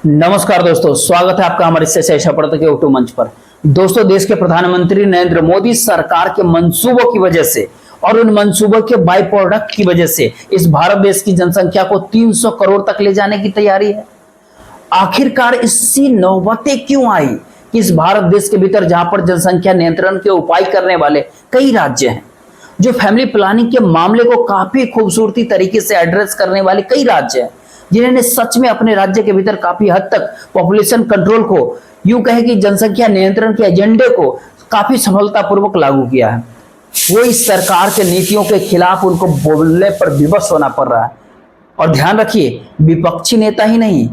नमस्कार दोस्तों, स्वागत है आपका हमारे के यूट्यूब मंच पर। दोस्तों, देश के प्रधानमंत्री नरेंद्र मोदी सरकार के मंसूबों की वजह से और उन मंसूबों के बाई प्रोडक्ट की वजह से इस भारत देश की जनसंख्या को 300 करोड़ तक ले जाने की तैयारी है। आखिरकार इससी नौबतें क्यों आई कि इस भारत देश के भीतर, जहां पर जनसंख्या नियंत्रण के उपाय करने वाले कई राज्य हैं, जो फैमिली प्लानिंग के मामले को काफी खूबसूरती तरीके से एड्रेस करने वाले कई राज्य हैं, जिन्होंने सच में अपने राज्य के भीतर काफी हद तक पॉपुलेशन कंट्रोल को, यूं कहे कि जनसंख्या नियंत्रण के एजेंडे को काफी सफलतापूर्वक लागू किया है, वो इस सरकार के नीतियों के खिलाफ उनको बोलने पर विवश होना पड़ रहा है। और ध्यान रखिए, विपक्षी नेता ही नहीं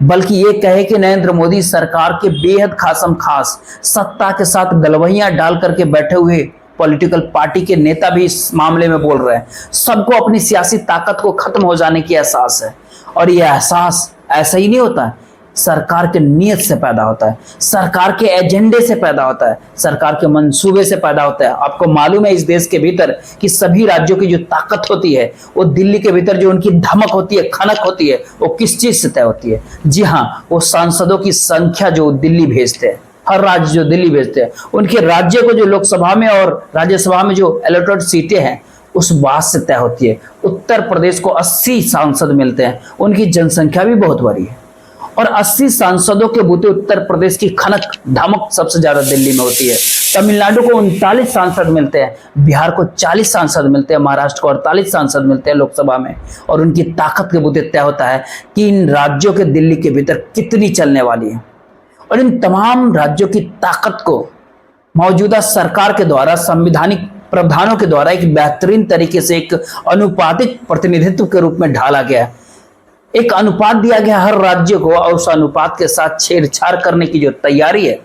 बल्कि ये कहे कि नरेंद्र मोदी सरकार के बेहद खासम खास सत्ता के साथ गलवहियां डाल करके बैठे हुए पॉलिटिकल पार्टी के नेता भी इस मामले में बोल रहे हैं। सबको अपनी सियासी ताकत को खत्म हो जाने की एहसास है, और यह एहसास ऐसा ही नहीं होता है, सरकार के नीयत से पैदा होता है, सरकार के एजेंडे से पैदा होता है, सरकार के मंसूबे से पैदा होता है। आपको मालूम है इस देश के भीतर कि सभी राज्यों की जो ताकत होती है, वो दिल्ली के भीतर जो उनकी धमक होती है, खनक होती है, वो किस चीज से तय होती है? जी हाँ, वो सांसदों की संख्या जो दिल्ली भेजते हैं, हर राज्य जो दिल्ली भेजते हैं, उनके राज्य को जो लोकसभा में और राज्यसभा में जो अलॉटेड सीटें हैं, उस बात से तय होती है। उत्तर प्रदेश को 80 सांसद मिलते हैं, उनकी जनसंख्या भी बहुत बड़ी है, और 80 सांसदों के बूते उत्तर प्रदेश की खनक धमक सबसे ज्यादा दिल्ली में होती है। तमिलनाडु को 39 सांसद मिलते हैं, बिहार को 40 सांसद मिलते हैं, महाराष्ट्र को 48 सांसद मिलते हैं लोकसभा में, और उनकी ताकत के बूते तय होता है कि इन राज्यों के दिल्ली के भीतर कितनी चलने वाली है। और इन तमाम राज्यों की ताकत को मौजूदा सरकार के द्वारा संवैधानिक प्रावधानों के द्वारा एक बेहतरीन तरीके से एक अनुपातिक प्रतिनिधित्व के रूप में ढाला गया है। एक अनुपात दिया गया हर राज्य को, और उस अनुपात के साथ छेड़छाड़ करने की जो तैयारी है,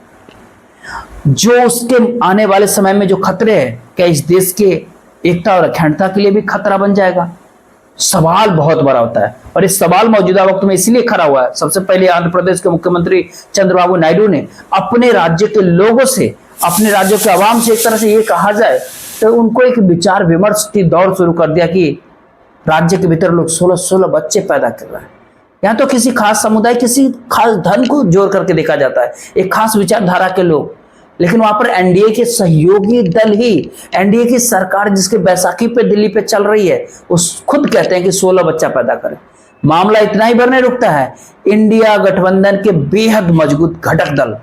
जो उसके आने वाले समय में जो खतरे हैं, क्या इस देश के एकता और अखंडता के लिए भी खतरा बन जाएगा? सवाल बहुत बड़ा होता है, और इस सवाल मौजूदा वक्त में इसलिए खड़ा हुआ है। सबसे पहले आंध्र प्रदेश के मुख्यमंत्री चंद्रबाबू नायडू ने अपने राज्य के लोगों से, अपने राज्यों के आवाम से एक तरह से ये कहा जाए तो उनको एक विचार विमर्श की दौर शुरू कर दिया कि राज्य के भीतर लोग 16 बच्चे पैदा कर रहे हैं। यहाँ तो किसी खास समुदाय, किसी खास धर्म को जोड़ करके देखा जाता है, एक खास विचारधारा के लोग, लेकिन वहां पर एनडीए के सहयोगी दल ही, एनडीए की सरकार जिसके बैसाखी पे दिल्ली पे चल रही है, उस खुद कहते हैं कि 16 बच्चा पैदा करें। मामला इतना ही भर नहीं रुकता है, इंडिया गठबंधन के बेहद मजबूत घटक दल,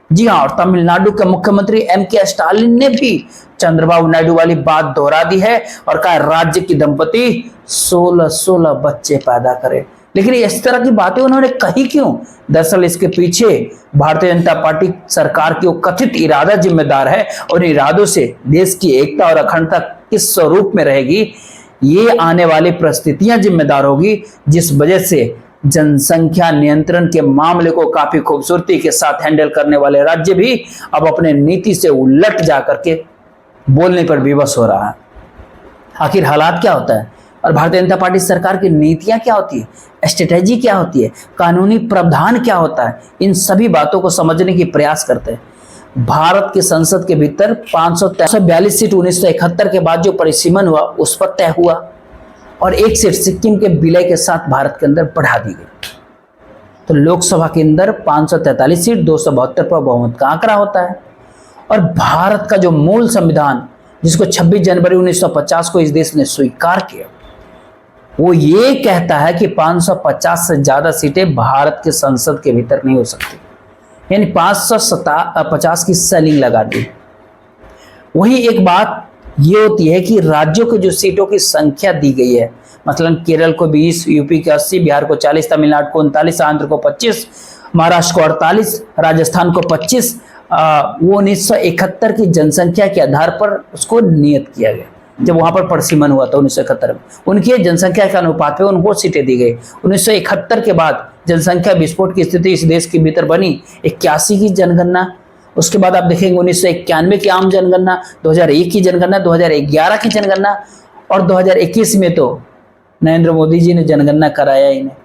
जी हाँ, और तमिलनाडु के मुख्यमंत्री एम.के. स्टालिन ने भी चंद्रबाबू नायडू वाली बात दोहरा दी है और कहा राज्य की दंपति 16 बच्चे पैदा करे। लेकिन इस तरह की बातें उन्होंने कही क्यों? दरअसल इसके पीछे भारतीय जनता पार्टी सरकार की वो कथित इरादा जिम्मेदार है, और इरादों से देश की एकता और अखंडता किस स्वरूप में रहेगी, ये आने वाली परिस्थितियां जिम्मेदार होगी, जिस वजह से जनसंख्या नियंत्रण के मामले को काफी खूबसूरती के साथ हैंडल करने वाले राज्य भी अब अपने नीति से उलट जाकर के बोलने पर विवश हो रहा है। आखिर हालात क्या होता है, और भारतीय जनता पार्टी सरकार की नीतियां क्या होती है, स्ट्रेटेजी क्या होती है, कानूनी प्रावधान क्या होता है, इन सभी बातों को समझने की प्रयास करते हैं। भारत की संसद के भीतर 542 सीट 1971 के बाद जो परिसीमन हुआ उस पर तय हुआ, और एक सीट सिक्किम के विलय के साथ भारत के अंदर बढ़ा दी गई। तो लोकसभा के अंदर 543 सीट 272 पर बहुमत का आंकड़ा होता है। और भारत का जो मूल संविधान, जिसको 26 जनवरी 1950 को इस देश ने स्वीकार किया, वो ये कहता है कि 550 से ज्यादा सीटें भारत के संसद के भीतर नहीं हो सकती, यानी 550 की सेलिंग लगा दी। वही एक बात ये होती है कि राज्यों की जो सीटों की संख्या दी गई है, मतलब केरल को 20, यूपी को 80, बिहार को 40, तमिलनाडु को 39, आंध्र को 25, महाराष्ट्र को 48, राजस्थान को 25, वो 1971 की जनसंख्या के आधार पर उसको नियत किया गया। जब वहां पर परिसीमन हुआ था 1971 में, उनकी जनसंख्या के अनुपात पे उनको सीटें दी गई। 1971 के बाद जनसंख्या विस्फोट की स्थिति इस देश के भीतर बनी। 81 की जनगणना, उसके बाद आप देखेंगे 1991 की आम जनगणना, 2001 की जनगणना, 2011 की जनगणना, और 2021 में तो नरेंद्र मोदी जी ने जनगणना कराया ही नहीं।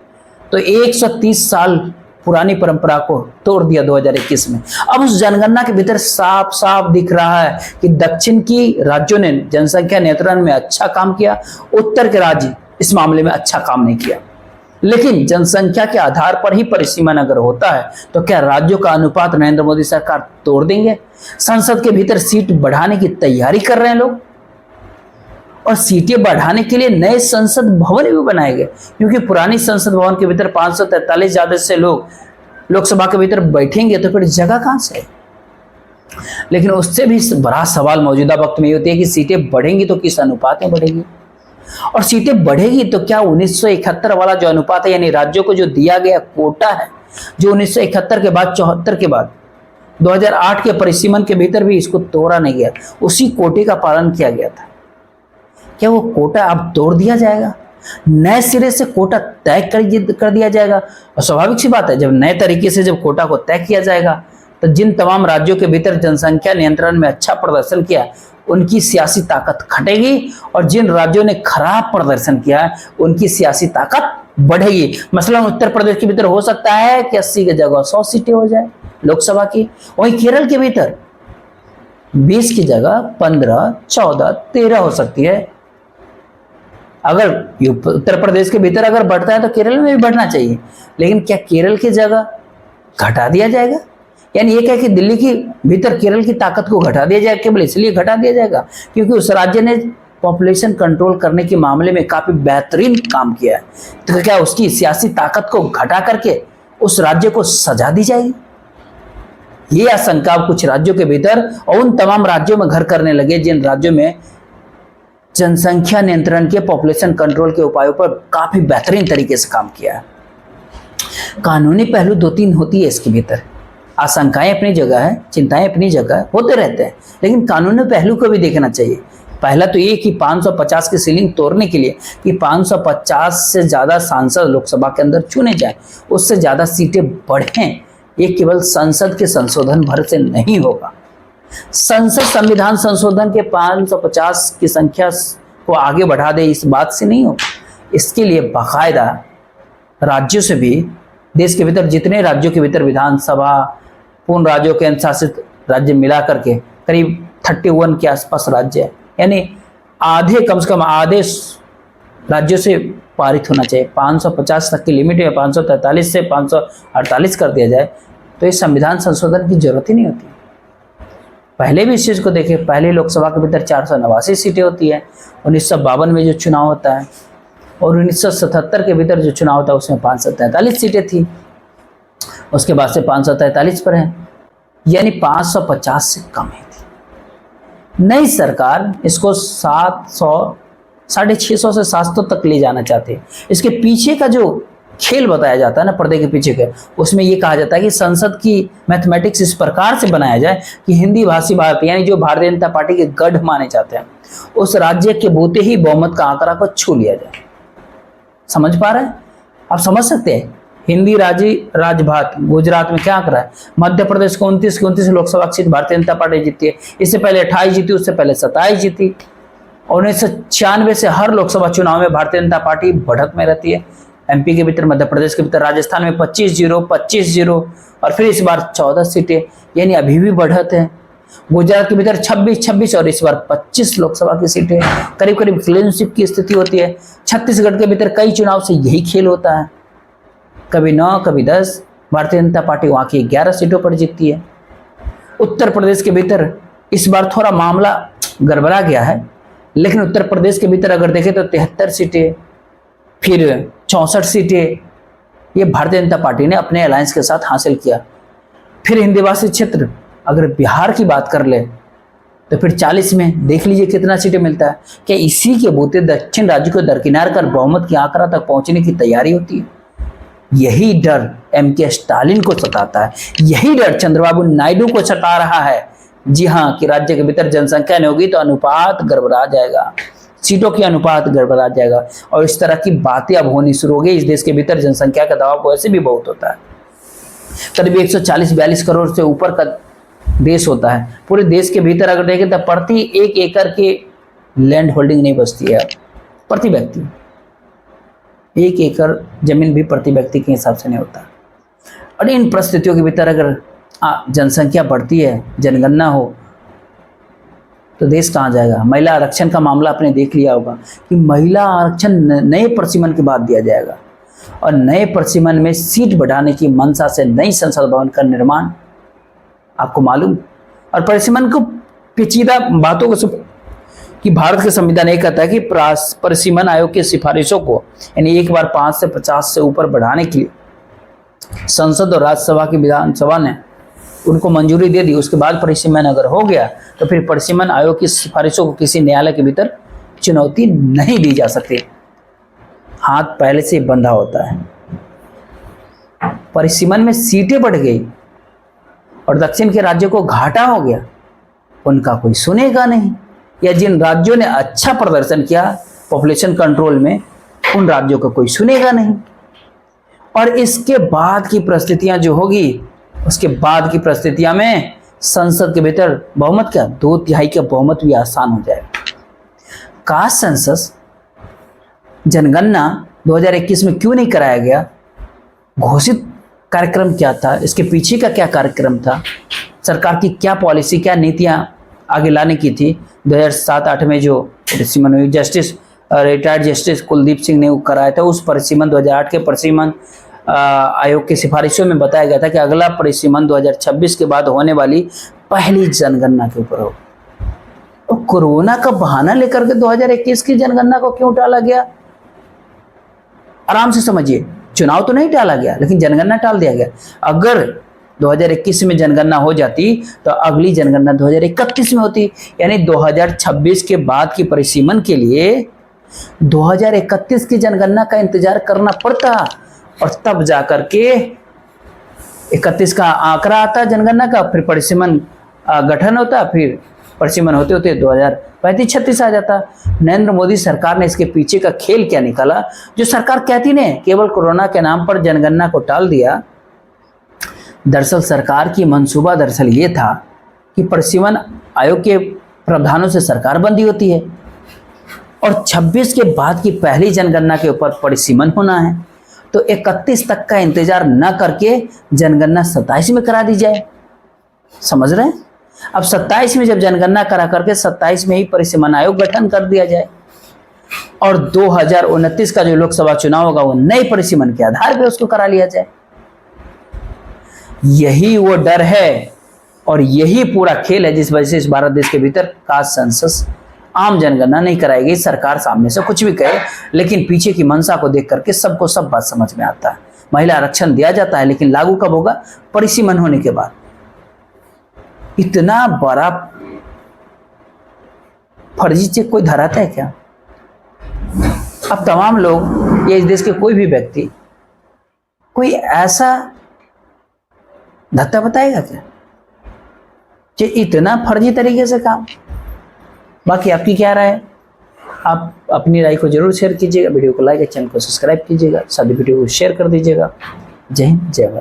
तो 130 साल पुरानी परंपरा को तोड़ दिया 2021 में। अब उस जनगणना के भीतर साफ साफ दिख रहा है कि दक्षिण की राज्यों ने जनसंख्या नियंत्रण में अच्छा काम किया, उत्तर के राज्य इस मामले में अच्छा काम नहीं किया। लेकिन जनसंख्या के आधार पर ही परिसीमन अगर होता है तो क्या राज्यों का अनुपात नरेंद्र मोदी सरकार तोड़ देंगे? संसद के भीतर सीट बढ़ाने की तैयारी कर रहे हैं लोग, और सीटें बढ़ाने के लिए नए संसद भवन भी बनाए गए, क्योंकि पुरानी संसद भवन के भीतर 543 ज्यादा से लोग लोकसभा के भीतर बैठेंगे तो फिर जगह कहां से? लेकिन उससे भी बड़ा सवाल मौजूदा वक्त में होती है कि सीटें बढ़ेंगी तो किस अनुपात में बढ़ेगी, और सीटें बढ़ेगी तो क्या 1971 वाला जो अनुपात है, यानी राज्यों को जो दिया गया कोटा है, जो 1971 के बाद 74 के बाद 2008 के परिसीमन के भीतर भी इसको तोड़ा नहीं गया, उसी कोटे का पालन किया गया था, क्या वो कोटा अब तोड़ दिया जाएगा? नए सिरे से कोटा तय कर दिया जाएगा? और स्वाभाविक सी बात है, जब नए तरीके से जब कोटा को तय किया जाएगा तो जिन तमाम राज्यों के भीतर जनसंख्या नियंत्रण में अच्छा प्रदर्शन किया उनकी सियासी ताकत घटेगी, और जिन राज्यों ने खराब प्रदर्शन किया है उनकी सियासी ताकत बढ़ेगी। मसलन उत्तर प्रदेश के भीतर हो सकता है कि 80 की जगह 100 सीटें हो जाए लोकसभा की, वहीं केरल के भीतर 20 की जगह 15, 14, 13 हो सकती है। अगर उत्तर प्रदेश के भीतर अगर बढ़ता है तो केरल में भी बढ़ना चाहिए, लेकिन क्या केरल की जगह घटा दिया जाएगा? यानी ये क्या कि दिल्ली की भीतर केरल की ताकत को घटा दिया जाएगा? केवल इसलिए घटा दिया जाएगा क्योंकि उस राज्य ने पॉपुलेशन कंट्रोल करने के मामले में काफी बेहतरीन काम किया है, तो क्या उसकी सियासी ताकत को घटा करके उस राज्य को सजा दी जाएगी? ये आशंका कुछ राज्यों के भीतर और उन तमाम राज्यों में घर करने लगे जिन राज्यों में जनसंख्या नियंत्रण के पॉपुलेशन कंट्रोल के उपायों पर काफी बेहतरीन तरीके से काम किया है। कानूनी पहलू 2-3 होती है इसके भीतर, आशंकाएं अपनी जगह है, चिंताएं अपनी जगह होते रहते हैं, लेकिन कानूनी पहलू को भी देखना चाहिए। पहला तो ये कि 550 की सीलिंग तोड़ने के लिए कि 550 से ज्यादा सांसद लोकसभा के अंदर चुने जाए, उससे ज्यादा सीटें बढ़ें, ये केवल संसद के संशोधन भर से नहीं होगा। संसद संविधान संशोधन के 550 की संख्या को आगे बढ़ा दे इस बात से नहीं होगा। इसके लिए बाकायदा राज्यों से भी, देश के भीतर जितने राज्यों के भीतर विधानसभा पूर्ण राज्यों के अनुशासित राज्य मिला करके करीब 31 के आसपास राज्य है, यानी आधे, कम से कम आधे राज्यों से पारित होना चाहिए। 550 तक की लिमिट है, 543 से 548 कर दिया जाए तो इस संविधान संशोधन की जरूरत ही नहीं होती। पहले भी इस चीज को देखें, पहले लोकसभा के भीतर 489 सीटें होती है 1952 में जो चुनाव होता है, और 1977 के भीतर जो चुनाव होता है उसमें 543 सीटें थी, उसके बाद से 543 पर है, यानी 550 से कम ही थी। नई सरकार इसको 700, 650 से 700 तक ले जाना चाहते हैं। इसके पीछे का जो खेल बताया जाता है ना, पर्दे के पीछे के, उसमें ये कहा जाता है कि संसद की मैथमेटिक्स इस प्रकार से बनाया जाए कि हिंदी भाषी भारतीय, यानी जो भारतीय जनता पार्टी के गढ़ माने जाते हैं, उस राज्य के बोते ही बहुमत का आंकड़ा को छू लिया जाए। समझ पा रहे हैं? आप समझ सकते हैं। हिंदी राजभात गुजरात में क्या आंकड़ा है? मध्य प्रदेश को 29 लोकसभा सीट भारतीय जनता पार्टी जीती है, इससे पहले 28 जीती, उससे पहले 27 जीती, और 1996 से हर लोकसभा चुनाव में भारतीय जनता पार्टी बढ़त में रहती है। एमपी के भीतर, मध्य प्रदेश के भीतर, राजस्थान में 25-0 और फिर इस बार 14 सीटें, यानी अभी भी बढ़त है। गुजरात के भीतर 26 और इस बार 25 लोकसभा की सीटें, करीब करीब क्लीन स्वीप की स्थिति होती है। छत्तीसगढ़ के भीतर कई चुनाव से यही खेल होता है, कभी 9 कभी 10, भारतीय जनता पार्टी वहां की 11 सीटों पर जीतती है। उत्तर प्रदेश के भीतर इस बार थोड़ा मामला गड़बड़ा गया है, लेकिन उत्तर प्रदेश के भीतर अगर देखें तो 73 सीटें, फिर 64 सीटें ये भारतीय जनता पार्टी ने अपने अलायंस के साथ हासिल किया। फिर हिंदी भाषी क्षेत्र अगर बिहार की बात कर ले तो फिर 40 में देख लीजिए कितना सीटें मिलता है। क्या इसी के बूते दक्षिण राज्य को दरकिनार कर बहुमत की आंकड़ा तक पहुंचने की तैयारी होती है? यही डर एम.के. स्टालिन को सताता है, यही डर चंद्रबाबू नायडू को सता रहा है। जी हाँ, कि राज्य के भीतर जनसंख्या नहीं होगी तो अनुपात गड़बड़ा जाएगा, सीटों की अनुपात गड़बड़ा जाएगा, और इस तरह की बातें अब होनी शुरू हो गई। इस देश के भीतर जनसंख्या का दबाव वैसे भी बहुत होता है, करीब 140-42 करोड़ से ऊपर का देश होता है। पूरे देश के भीतर अगर देखें तो प्रति 1 एकड़ के लैंड होल्डिंग नहीं बचती है प्रति व्यक्ति। 1 एकड़ जमीन भी प्रति व्यक्ति के हिसाब से नहीं होता। और इन परिस्थितियों के भीतर अगर जनसंख्या बढ़ती है, जनगणना हो, तो देश कहाँ जाएगा? महिला आरक्षण का मामला आपने देख लिया होगा कि महिला आरक्षण नए परिसीमन के बाद दिया जाएगा। और नए परिसीमन में सीट बढ़ाने की मंशा से नई संसद भवन का निर्माण, आपको मालूम। और परिसीमन को पेचीदा बातों को कि भारत का संविधान ये कहता है कि परिसीमन आयोग की सिफारिशों को यानी एक बार 5 से 50 से ऊपर बढ़ाने के लिए संसद और राज्यसभा की विधानसभा ने उनको मंजूरी दे दी। उसके बाद परिसीमन अगर हो गया तो फिर परिसीमन आयोग की सिफारिशों को किसी न्यायालय के भीतर चुनौती नहीं दी जा सकती, हाथ पहले से ही बंधा होता है। परिसीमन में सीटें बढ़ गई और दक्षिण के राज्यों को घाटा हो गया, उनका कोई सुनेगा नहीं। या जिन राज्यों ने अच्छा प्रदर्शन किया पॉपुलेशन कंट्रोल में, उन राज्यों का कोई सुनेगा नहीं। और इसके बाद की परिस्थितियां जो होगी, उसके बाद की परिस्थितियां में संसद के भीतर बहुमत क्या 2/3 का बहुमत भी आसान हो जाएगा। कास्ट सेंसस जनगणना 2021 में क्यों नहीं कराया गया? घोषित कार्यक्रम क्या था? इसके पीछे का क्या कार्यक्रम था? सरकार की क्या पॉलिसी, क्या नीतियां आगे लाने की थी? 2007-8 में जो परिसीमन हुई, justice retired justice Kuldeep Singh ने कराया था, उस परिसीमन 2008 के परिसीमन आयोग की सिफारिशों में बताया गया था कि अगला परिसीमन 2026 के बाद होने वाली पहली जनगणना के ऊपर हो। तो कोरोना का बहाना लेकर के 2021 की जनगणना को क्यों टाला गया? आराम से समझिए, चुनाव तो नहीं टाला गया लेकिन जनगणना टाल दिया गया। अगर 2021 में जनगणना हो जाती तो अगली जनगणना 2031 में होती, यानी 2026 के बाद की परिसीमन के लिए 2031 की जनगणना का इंतजार करना पड़ता और तब जाकर के 31 का आंकड़ा आता जनगणना का, फिर परिसीमन गठन होता, फिर परिसीमन होते होते 2035-36 आ जाता। नरेंद्र मोदी सरकार ने इसके पीछे का खेल क्या निकाला? जो सरकार कहती ने केवल कोरोना के नाम पर जनगणना को टाल दिया, दरअसल सरकार की मंसूबा दरअसल ये था कि परिसीमन आयोग के प्रावधानों से सरकार बंदी होती है और 26 के बाद की पहली जनगणना के ऊपर परिसीमन होना है, तो 31 तक का इंतजार न करके जनगणना 27 में करा दी जाए। समझ रहे हैं? अब 27 में जब जनगणना करा करके 27 में ही परिसीमन आयोग गठन कर दिया जाए और 2029 का जो लोकसभा चुनाव होगा वो नए परिसीमन के आधार पर उसको करा लिया जाए। यही वो डर है और यही पूरा खेल है जिस वजह से इस भारत देश के भीतर कास्ट सेंसस, आम जनगणना नहीं कराएगी। सरकार सामने से कुछ भी कहे लेकिन पीछे की मंशा को देख करके सबको सब बात समझ में आता है। महिला आरक्षण दिया जाता है लेकिन लागू कब होगा? परिसीमन होने के बाद। इतना बड़ा फर्जी चेक कोई धराता है क्या? अब तमाम लोग, ये इस देश के कोई भी व्यक्ति कोई ऐसा धत्ता बताएगा क्या कि इतना फर्जी तरीके से काम? बाकी आपकी क्या राय है? आप अपनी राय को जरूर शेयर कीजिएगा, वीडियो को लाइक और चैनल को सब्सक्राइब कीजिएगा, साथ ही वीडियो को शेयर कर दीजिएगा। जय हिंद, जय भारत।